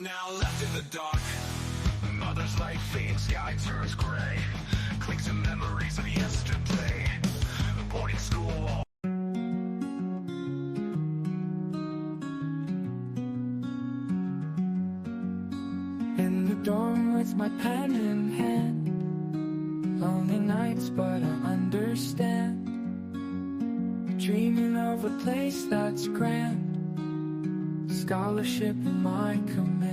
Now left in the dark, mother's light fades, sky turns gray. Clings to memories of yesterday. Boarding school. In the dorm with my pen in hand, lonely nights but I understand. Dreaming of a place that's grand, scholarship in my command.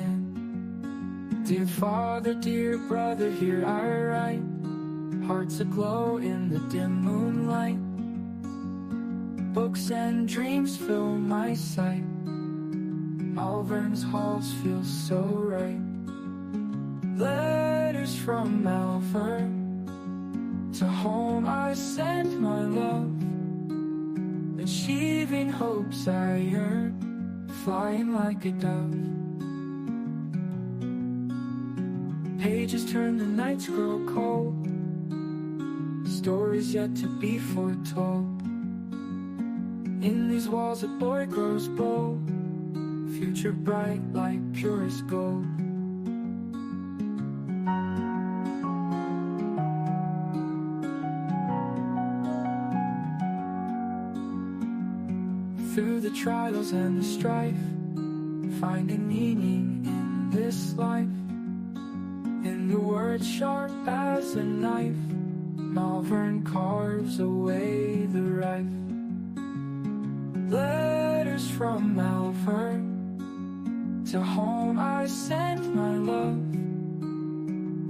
Dear father, dear brother, here I write, hearts aglow in the dim moonlight. Books and dreams fill my sight, Malvern's halls feel so right. Letters from Malvern, to home I send my love, achieving hopes I yearn, flying like a dove. Pages turn, the nights grow cold, stories yet to be foretold. In these walls a boy grows bold, future bright like purest gold. Through the trials and the strife, finding meaning in this life. In the words sharp as a knife, Malvern carves away the rife. Letters from Malvern, to home I send my love,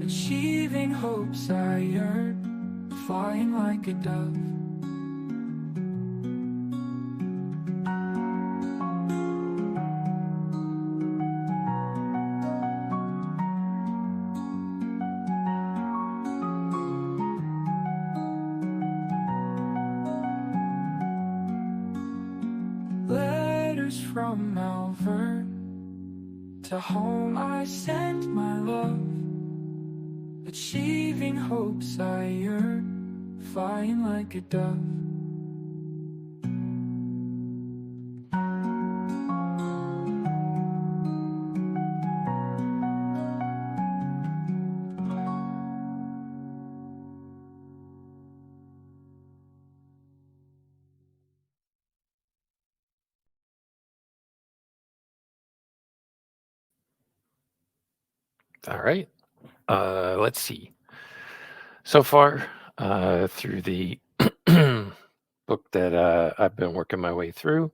achieving hopes I yearn, flying like a dove. Letters from Malvern, to home I send my love, achieving hopes I yearn, flying like a dove. All right. Let's see. So far, through the book that I've been working my way through,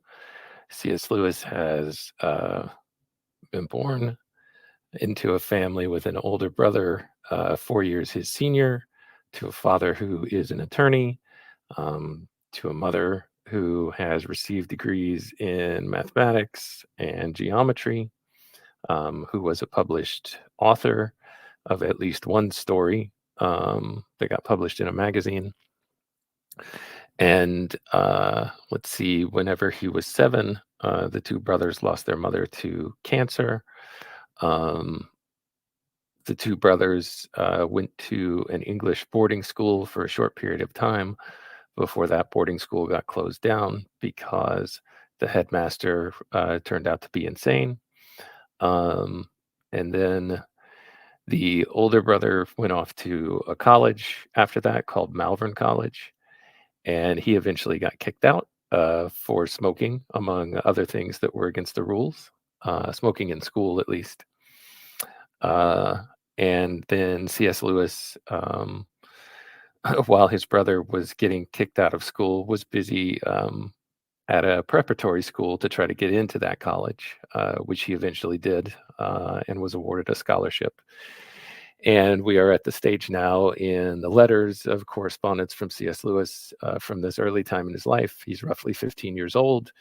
C.S. Lewis has been born into a family with an older brother, 4 years his senior, to a father who is an attorney, to a mother who has received degrees in mathematics and geometry, who was a published author of at least one story that got published in a magazine. And let's see, whenever he was 7, the two brothers lost their mother to cancer. The two brothers went to an English boarding school for a short period of time before that boarding school got closed down because the headmaster turned out to be insane. And then the older brother went off to a college after that called Malvern College, and he eventually got kicked out for smoking, among other things that were against the rules, smoking in school at least. And then C.S. Lewis, while his brother was getting kicked out of school, was busy at a preparatory school to try to get into that college, which he eventually did and was awarded a scholarship. And we are at the stage now in the letters of correspondence from C.S. Lewis from this early time in his life. He's roughly 15 years old,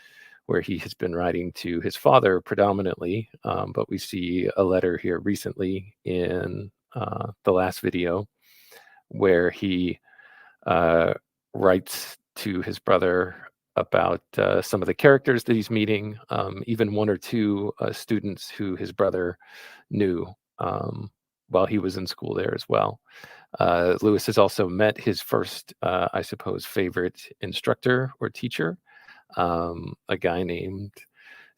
where he has been writing to his father predominantly, but we see a letter here recently in the last video where he writes to his brother about some of the characters that he's meeting, even one or two students who his brother knew while he was in school there as well. Lewis has also met his first, I suppose, favorite instructor or teacher, a guy named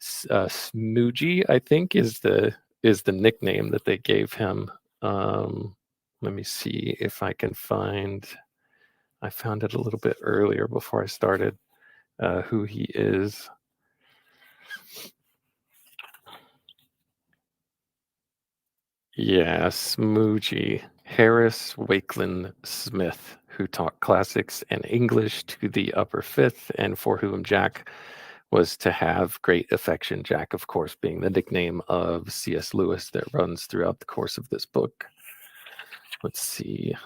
Smoogie, I think is the is the nickname that they gave him. Um, Let me see if I can find. I found it a little bit earlier before I started who he is. Yeah, Smoogie. Harris Wakeland Smith, who taught classics and English to the upper fifth, and for whom Jack was to have great affection. Jack, of course, being the nickname of C.S. Lewis that runs throughout the course of this book. Let's see.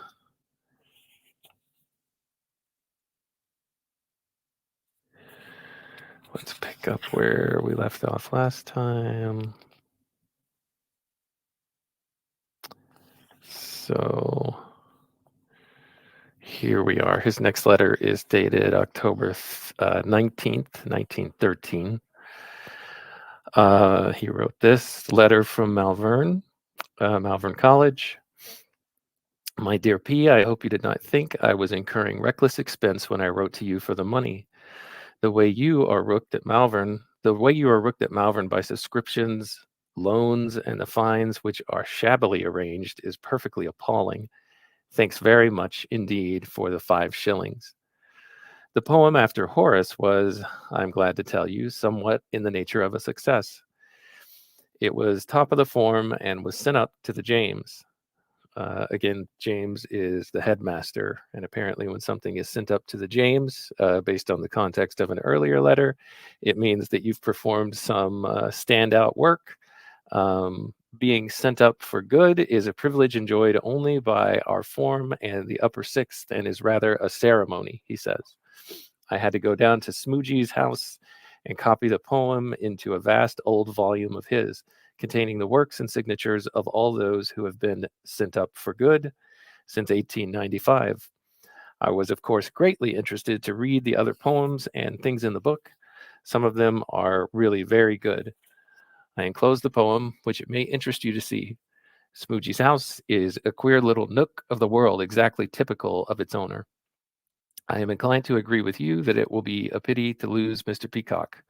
Let's pick up where we left off last time. So here we are. His next letter is dated October 19th, 1913. He wrote this letter from Malvern, Malvern College. My dear P, I hope you did not think I was incurring reckless expense when I wrote to you for the money. The way you are rooked at Malvern, by subscriptions, loans, and the fines, which are shabbily arranged, is perfectly appalling. Thanks very much indeed for the 5 shillings. The poem after Horace was, I'm glad to tell you, somewhat in the nature of a success. It was top of the form and was sent up to the James. Again, James is the headmaster, and apparently, when something is sent up to the James, based on the context of an earlier letter, it means that you've performed some standout work. Being sent up for good is a privilege enjoyed only by our form and the upper sixth, and is rather a ceremony, he says. I had to go down to Smoogie's house and copy the poem into a vast old volume of his, containing the works and signatures of all those who have been sent up for good since 1895. I was, of course, greatly interested to read the other poems and things in the book. Some of them are really very good. I enclose the poem, which it may interest you to see. Smoogie's house is a queer little nook of the world, exactly typical of its owner. I am inclined to agree with you that it will be a pity to lose Mr. Peacock.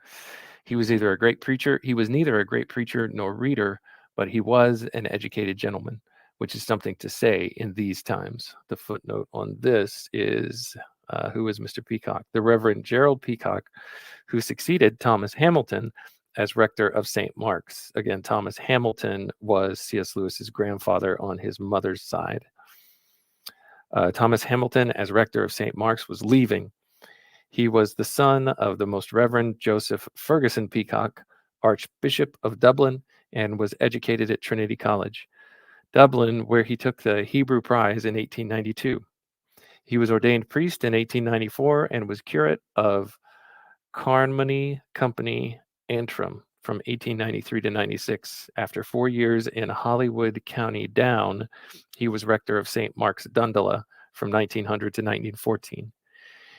He was neither a great preacher nor reader, but he was an educated gentleman, which is something to say in these times. The footnote on this is who is Mr. Peacock? The Reverend Gerald Peacock, who succeeded Thomas Hamilton as rector of St. Mark's. Again, Thomas Hamilton was C.S. Lewis's grandfather on his mother's side. Thomas Hamilton, as rector of St. Mark's, was leaving. He was the son of the Most Reverend Joseph Ferguson Peacock, Archbishop of Dublin, and was educated at Trinity College, Dublin, where he took the Hebrew Prize in 1892. He was ordained priest in 1894 and was curate of Carnmoney Company, Antrim, from 1893 to 96. After 4 years in Hollywood County Down, he was rector of St. Mark's, Dundalk, from 1900 to 1914.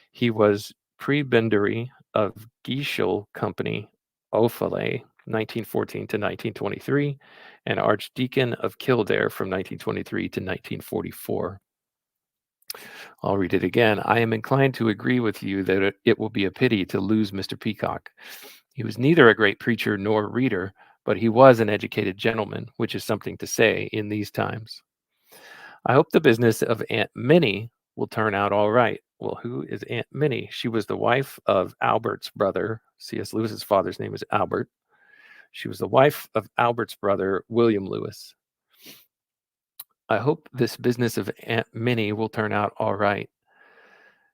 He was prebendary of Geishel Company, Offaly, 1914 to 1923, and Archdeacon of Kildare from 1923 to 1944. I'll read it again. I am inclined to agree with you that it will be a pity to lose Mr. Peacock. He was neither a great preacher nor reader, but he was an educated gentleman, which is something to say in these times. I hope the business of Aunt Minnie will turn out all right. Well, who is Aunt Minnie? She was the wife of Albert's brother. C.S. Lewis's father's name is Albert. She was the wife of Albert's brother, William Lewis. I hope this business of Aunt Minnie will turn out all right.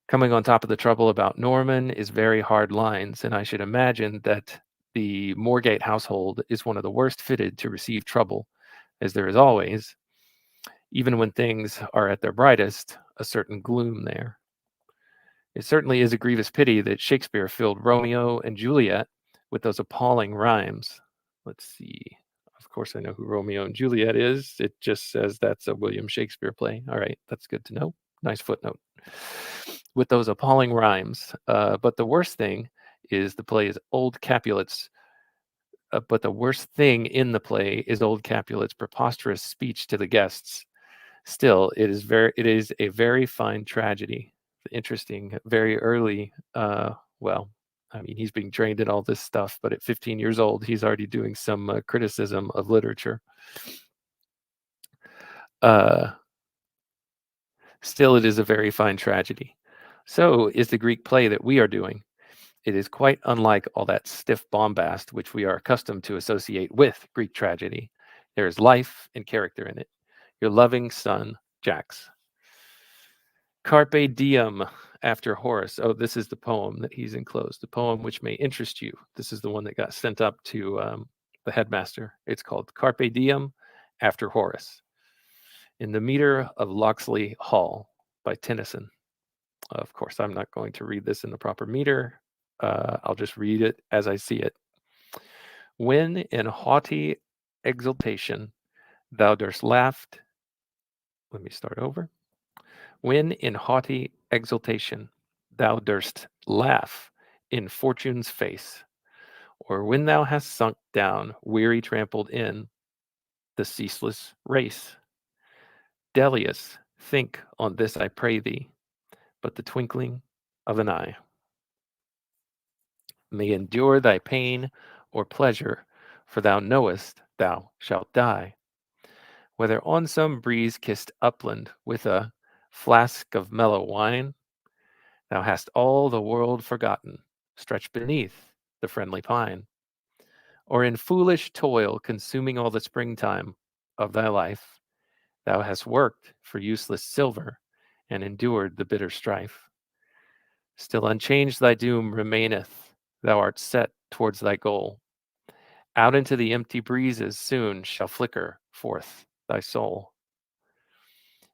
Coming on top of the trouble about Norman is very hard lines, and I should imagine that the Moorgate household is one of the worst fitted to receive trouble, as there is always, even when things are at their brightest, a certain gloom there. It certainly is a grievous pity that Shakespeare filled Romeo and Juliet with those appalling rhymes. Let's see. Of course, I know who Romeo and Juliet is. It just says that's a William Shakespeare play. All right, that's good to know. Nice footnote. With those appalling rhymes. But the worst thing is the play is old Capulet's. But the worst thing in the play is old Capulet's preposterous speech to the guests. Still, it is a very fine tragedy. Interesting, very early. Well, I mean, he's being trained in all this stuff, but at 15 years old, he's already doing some criticism of literature. Uh, Still, it is a very fine tragedy. So is the Greek play that we are doing. It is quite unlike all that stiff bombast which we are accustomed to associate with Greek tragedy. There is life and character in it. Your loving son, Jax. Carpe diem, after Horace. Oh, this is the poem that he's enclosed, the poem which may interest you. This is the one that got sent up to the headmaster. It's called Carpe diem, after Horace, in the meter of Locksley Hall by Tennyson. Of course, I'm not going to read this in the proper meter. I'll just read it as I see it. When in haughty exultation thou durst laugh, let me start over. When in haughty exultation thou durst laugh in fortune's face, or when thou hast sunk down, weary trampled in the ceaseless race. Delius, think on this, I pray thee, but the twinkling of an eye. May endure thy pain or pleasure, for thou knowest thou shalt die. Whether on some breeze-kissed upland with a flask of mellow wine, thou hast all the world forgotten, stretched beneath the friendly pine, or in foolish toil consuming all the springtime of thy life, thou hast worked for useless silver and endured the bitter strife. Still unchanged thy doom remaineth, thou art set towards thy goal. Out into the empty breezes soon shall flicker forth thy soul.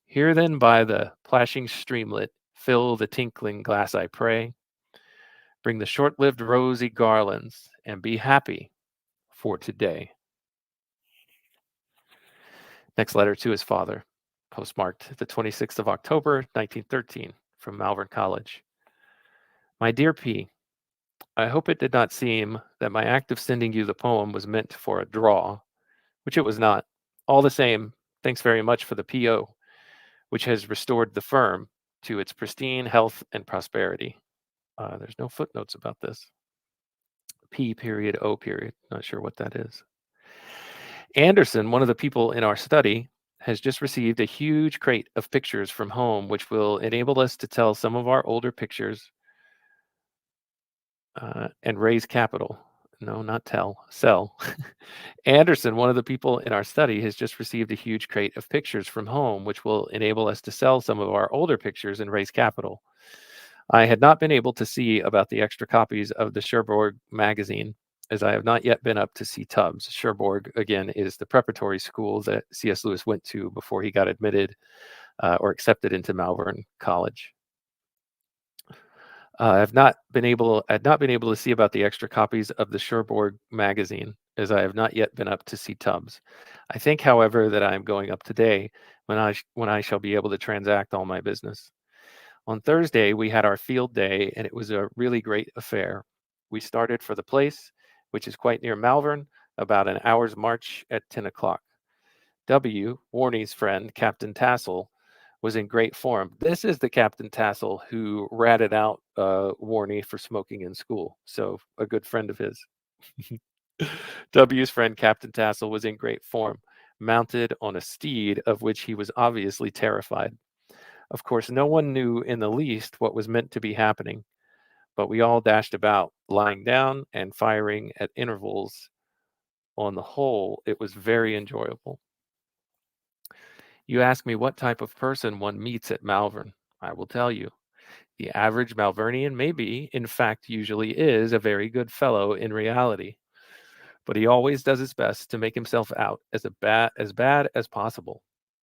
Here then by the plashing streamlet, fill the tinkling glass, I pray. Bring the short-lived rosy garlands, and be happy for today. Next letter to his father, postmarked the 26th of October, 1913, from Malvern College. My dear P, I hope it did not seem that my act of sending you the poem was meant for a draw, which it was not. All the same, thanks very much for the P.O., which has restored the firm to its pristine health and prosperity. There's no footnotes about this. P period, O period. Not sure what that is. Anderson, one of the people in our study, has just received a huge crate of pictures from home, which will enable us to tell some of our older pictures and raise capital. No, not tell, sell. Anderson, one of the people in our study, has just received a huge crate of pictures from home, which will enable us to sell some of our older pictures and raise capital. I had not been able to see about the extra copies of the Cherbourg magazine, as I have not yet been up to see Tubbs. Cherbourg, again, is the preparatory school that C.S. Lewis went to before he got admitted or accepted into Malvern College. I've not been able to see about the extra copies of the Cherbourg magazine, as I have not yet been up to see Tubbs. I think, however, that I am going up today when I shall be able to transact all my business. On Thursday, we had our field day, and it was a really great affair. We started for the place, which is quite near Malvern, about an hour's march at 10 o'clock. W., Warney's friend, Captain Tassel, was in great form. This is the Captain Tassel who ratted out Warney for smoking in school, so a good friend of his. W's friend, Captain Tassel, was in great form, mounted on a steed of which he was obviously terrified. Of course, no one knew in the least what was meant to be happening, but we all dashed about, lying down and firing at intervals. On the whole, it was very enjoyable. You ask me what type of person one meets at Malvern. I will tell you. The average Malvernian may be, in fact, usually is, a very good fellow in reality, but he always does his best to make himself out as bad as possible.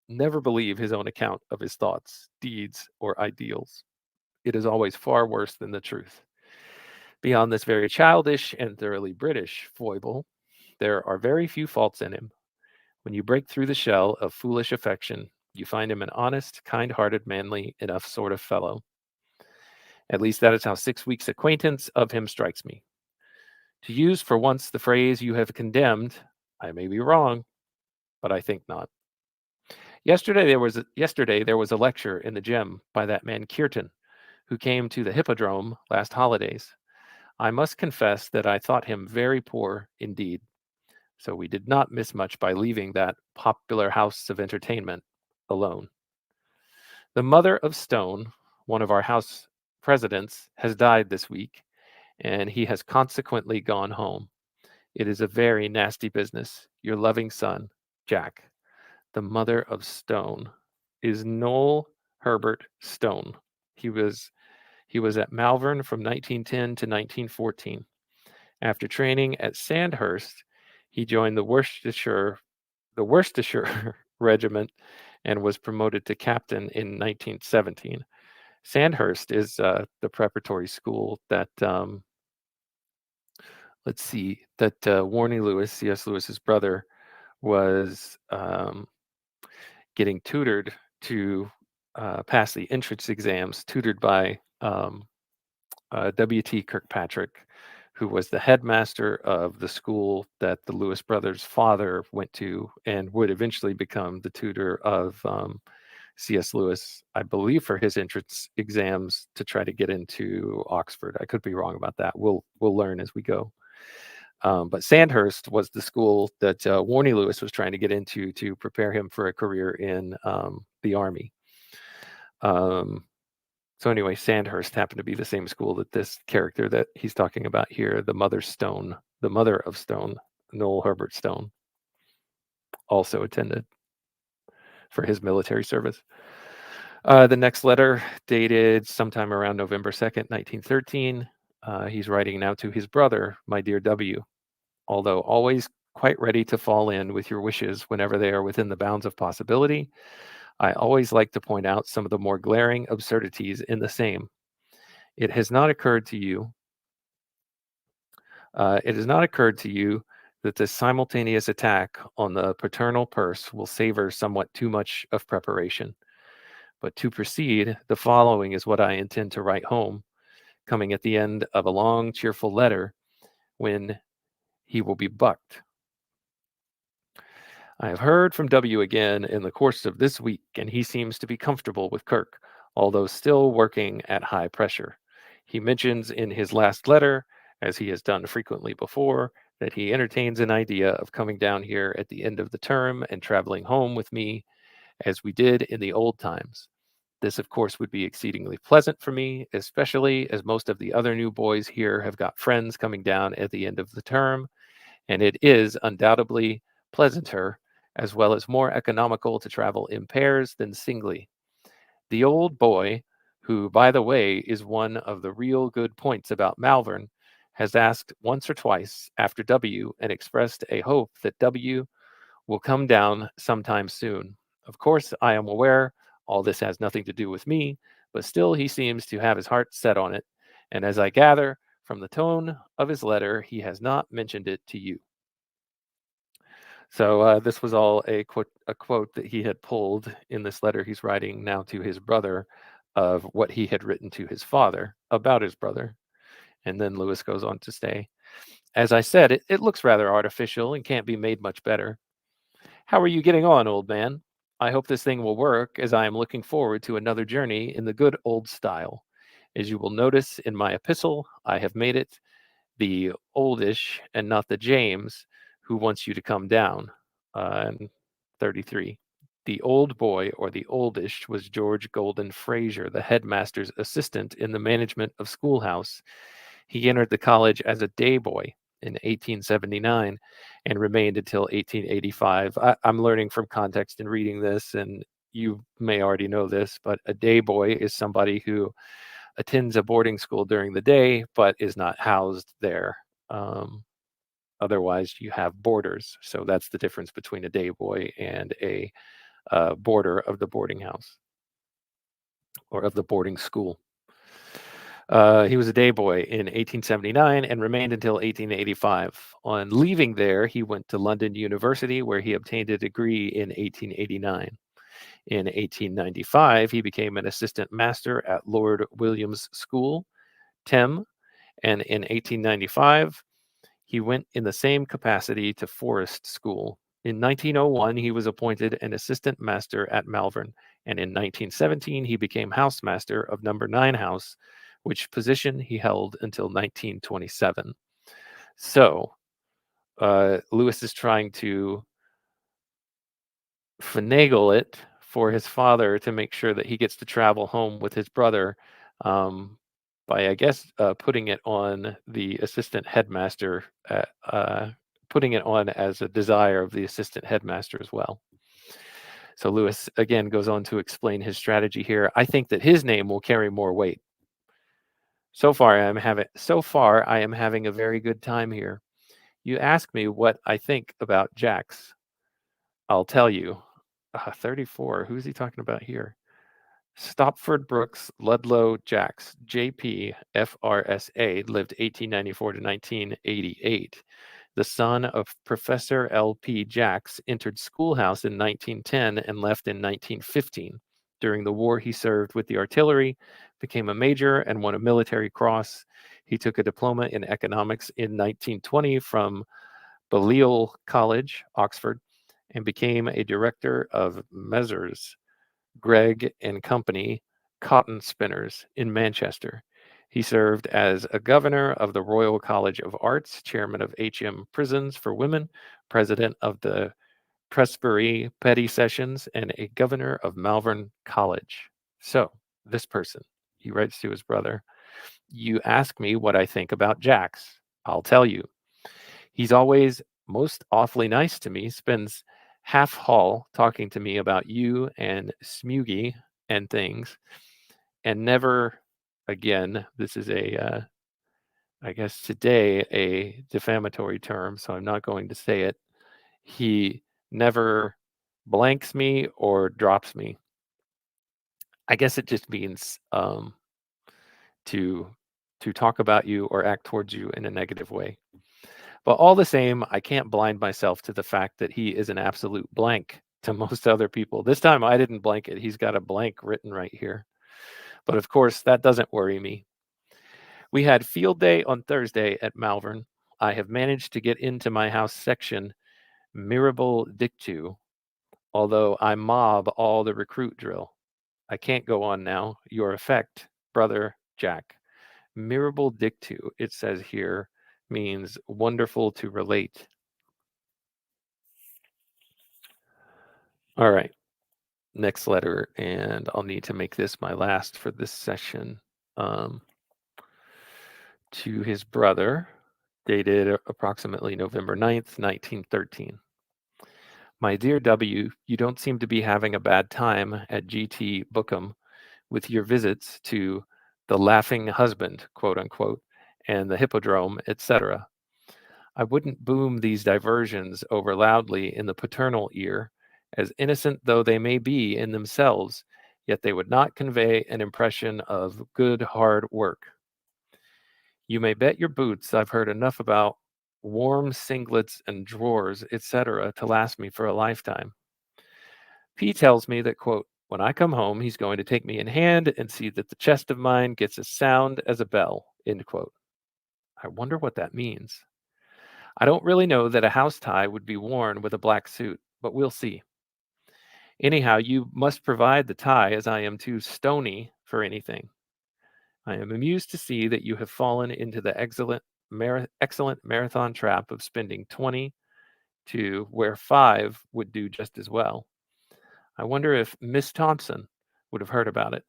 Never believe his own account of his thoughts, deeds, or ideals. It is always far worse than the truth. Beyond this very childish and thoroughly British foible, there are very few faults in him. When you break through the shell of foolish affection, you find him an honest, kind-hearted, manly enough sort of fellow. At least that is how 6 weeks' acquaintance of him strikes me. To use for once the phrase you have condemned, I may be wrong, but I think not. Yesterday there was a lecture in the gym by that man Kirtan, who came to the Hippodrome last holidays. I must confess that I thought him very poor indeed, so we did not miss much by leaving that popular house of entertainment alone. The mother of Stone, one of our house presidents, has died this week, and he has consequently gone home. It is a very nasty business. Your loving son, Jack. The mother of Stone is Noel Herbert Stone. He was he was at Malvern from 1910 to 1914. After training at Sandhurst, he joined the Worcestershire Regiment and was promoted to captain in 1917. Sandhurst is the preparatory school that let's see that Warney Lewis, C.S. Lewis's brother, was getting tutored to pass the entrance exams, tutored by W.T. Kirkpatrick, who was the headmaster of the school that the Lewis brothers' father went to and would eventually become the tutor of C.S. Lewis, I believe, for his entrance exams to try to get into Oxford. I could be wrong about that. We'll learn as we go. But Sandhurst was the school that Warney Lewis was trying to get into to prepare him for a career in the Army. So anyway, Sandhurst happened to be the same school that this character that he's talking about here, the mother of Stone, Noel Herbert Stone, also attended for his military service. The next letter, dated sometime around November 2nd, 1913. He's writing now to his brother, my dear W. Although always quite ready to fall in with your wishes whenever they are within the bounds of possibility, I always like to point out some of the more glaring absurdities in the same. It has not occurred to you that this simultaneous attack on the paternal purse will savor somewhat too much of preparation. But to proceed, the following is what I intend to write home, coming at the end of a long, cheerful letter when he will be bucked. I have heard from W again in the course of this week, and he seems to be comfortable with Kirk, although still working at high pressure. He mentions in his last letter, as he has done frequently before, that he entertains an idea of coming down here at the end of the term and traveling home with me, as we did in the old times. This, of course, would be exceedingly pleasant for me, especially as most of the other new boys here have got friends coming down at the end of the term, and it is undoubtedly pleasanter as well as more economical to travel in pairs than singly. The old boy, who, by the way, is one of the real good points about Malvern, has asked once or twice after W and expressed a hope that W will come down sometime soon. Of course, I am aware all this has nothing to do with me, but still he seems to have his heart set on it, and as I gather from the tone of his letter, he has not mentioned it to you. So this was all a quote that he had pulled in this letter he's writing now to his brother of what he had written to his father about his brother. And then Lewis goes on to say, as I said, it looks rather artificial and can't be made much better. How are you getting on, old man? I hope this thing will work, as I am looking forward to another journey in the good old style. As you will notice in my epistle, I have made it the oldish and not the James who wants you to come down. And 33. The old boy, or the oldish, was George Golden Fraser, the headmaster's assistant in the management of schoolhouse. He entered the college as a day boy in 1879 and remained until 1885. I'm learning from context in reading this, and you may already know this, but a day boy is somebody who attends a boarding school during the day but is not housed there. Um, Otherwise, you have boarders. So that's the difference between a day boy and a boarder of the boarding house or of the boarding school. He was a day boy in 1879 and remained until 1885. On leaving there, he went to London University, where he obtained a degree in 1889. In 1895, he became an assistant master at Lord William's School, Tem, and in 1895, he went in the same capacity to Forest School. In 1901, he was appointed an assistant master at Malvern, and in 1917, he became housemaster of number 9 house, which position he held until 1927. So Lewis is trying to finagle it for his father to make sure that he gets to travel home with his brother, um, by, I guess, putting it on the assistant headmaster, putting it on as a desire of the assistant headmaster as well. So Lewis again goes on to explain his strategy here. I think that his name will carry more weight. So far, I am having a very good time here. You ask me what I think about Jax. I'll tell you. 34. Who's he talking about here? Stopford Brooks Ludlow Jax, JP, FRSA, lived 1894 to 1988. The son of Professor L.P. Jax entered schoolhouse in 1910 and left in 1915. During the war, he served with the artillery, became a major, and won a military cross. He took a diploma in economics in 1920 from Balliol College, Oxford, and became a director of Messrs. Gregg and Company cotton spinners in Manchester. He served as a governor of the Royal College of Arts, chairman of HM Prisons for Women, president of the Presbytery Petty Sessions, and a governor of Malvern College. So, this person, he writes to his brother, you ask me what I think about Jax. I'll tell you. He's always most awfully nice to me, spends half Hall talking to me about you and Smugy and things, and never again, this is I guess today, a defamatory term, so I'm not going to say it. He never blanks me or drops me. I guess it just means to talk about you or act towards you in a negative way. But all the same, I can't blind myself to the fact that he is an absolute blank to most other people. This time I didn't blank it. He's got a blank written right here. But of course, that doesn't worry me. We had field day on Thursday at Malvern. I have managed to get into my house section Mirabile Dictu, although I mob all the recruit drill. I can't go on now. Your effect, brother Jack. Mirabile Dictu, it says here, means wonderful to relate. All right, next letter, and I'll need to make this my last for this session. To his brother, dated approximately November 9th, 1913. My dear W, you don't seem to be having a bad time at GT Bookham with your visits to the laughing husband, quote unquote, and the hippodrome, etc. I wouldn't boom these diversions over loudly in the paternal ear, as innocent though they may be in themselves, yet they would not convey an impression of good hard work. You may bet your boots I've heard enough about warm singlets and drawers, etc., to last me for a lifetime. P tells me that, quote, when I come home, he's going to take me in hand and see that the chest of mine gets as sound as a bell, end quote. I wonder what that means. I don't really know that a house tie would be worn with a black suit, but we'll see. Anyhow, you must provide the tie, as I am too stony for anything. I am amused to see that you have fallen into the excellent marathon trap of spending 20 to where 5 would do just as well. I wonder if Miss Thompson would have heard about it.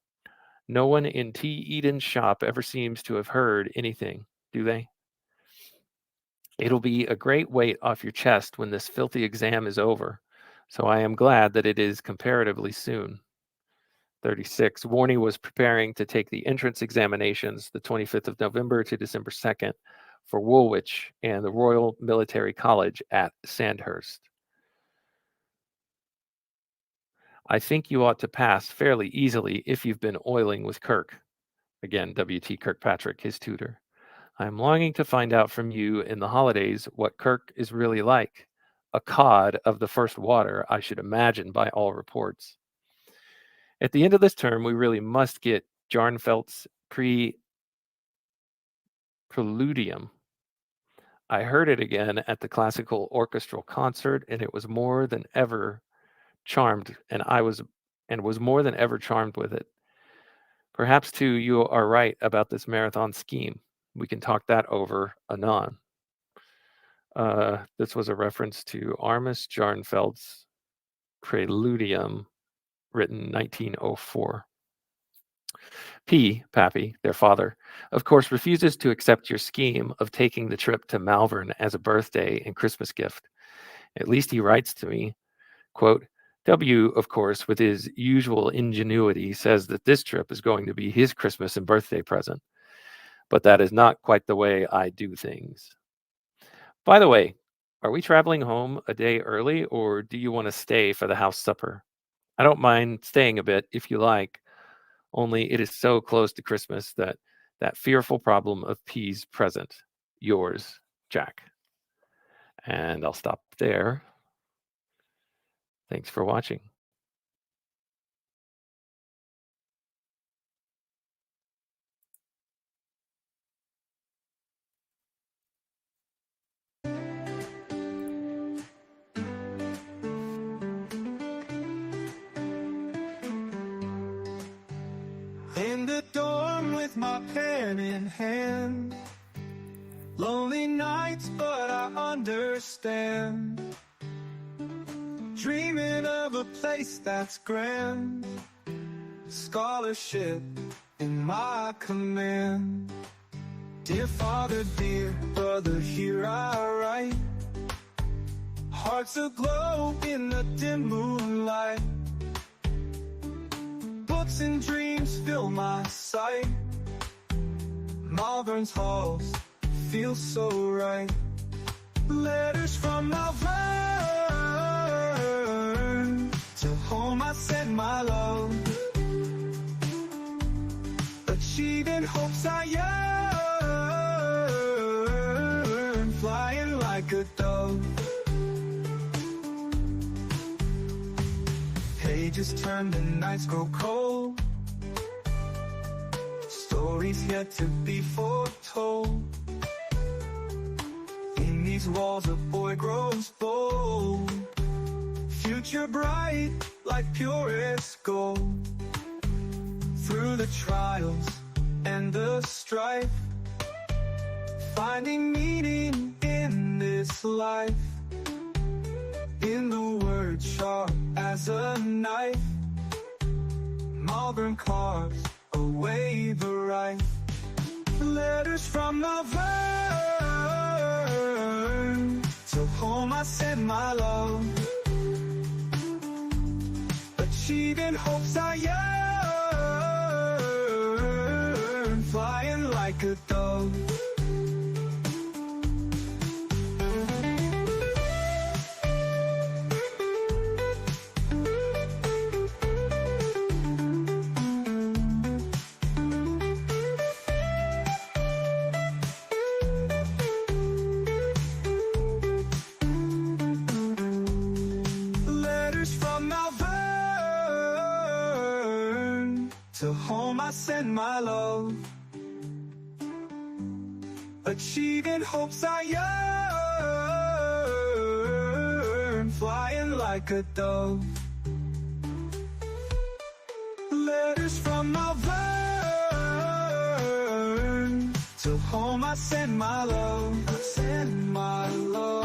No one in T. Eden's shop ever seems to have heard anything, do they? It'll be a great weight off your chest when this filthy exam is over, so I am glad that it is comparatively soon. 36. Warney was preparing to take the entrance examinations the 25th of November to December 2nd for Woolwich and the Royal Military College at Sandhurst. I think you ought to pass fairly easily if you've been oiling with Kirk. Again, W.T. Kirkpatrick, his tutor. I am longing to find out from you in the holidays what Kirk is really like. A cod of the first water, I should imagine, by all reports. At the end of this term, we really must get Jarnfeldt's Preludium. I heard it again at the classical orchestral concert, and it was more than ever charmed, and was more than ever charmed with it. Perhaps, too, you are right about this marathon scheme. We can talk that over anon. This was a reference to Armis Jarnfeld's Preludium, written 1904. Pappy, their father, of course, refuses to accept your scheme of taking the trip to Malvern as a birthday and Christmas gift. At least he writes to me, quote, W, of course, with his usual ingenuity, says that this trip is going to be his Christmas and birthday present. But that is not quite the way I do things. By the way, are we traveling home a day early, or do you want to stay for the house supper? I don't mind staying a bit if you like, only it is so close to Christmas that fearful problem of peas present. Yours, Jack. And I'll stop there. Thanks for watching. In the dorm with my pen in hand, lonely nights, but I understand. Dreaming of a place that's grand, scholarship in my command. Dear father, dear brother, here I write. Hearts aglow in the dim moonlight. Books and dreams fill my sight. Malvern's halls feel so right. Letters from Malvern, to home I send my love. Achieving hopes I yearn, flying like a dove. Pages turn, the nights grow cold. Stories yet to be foretold. In these walls a boy grows bold. Future bright like purest gold. Through the trials and the strife, finding meaning in this life. In the word sharp as a knife, Malvern carves away the right. Letters from Malvern, to home I send my love. Achieving hopes I yearn, flying like a dove. To home I send my love. Achieving hopes I yearn, flying like a dove. Letters from Malvern, to home I send my love. I send my love.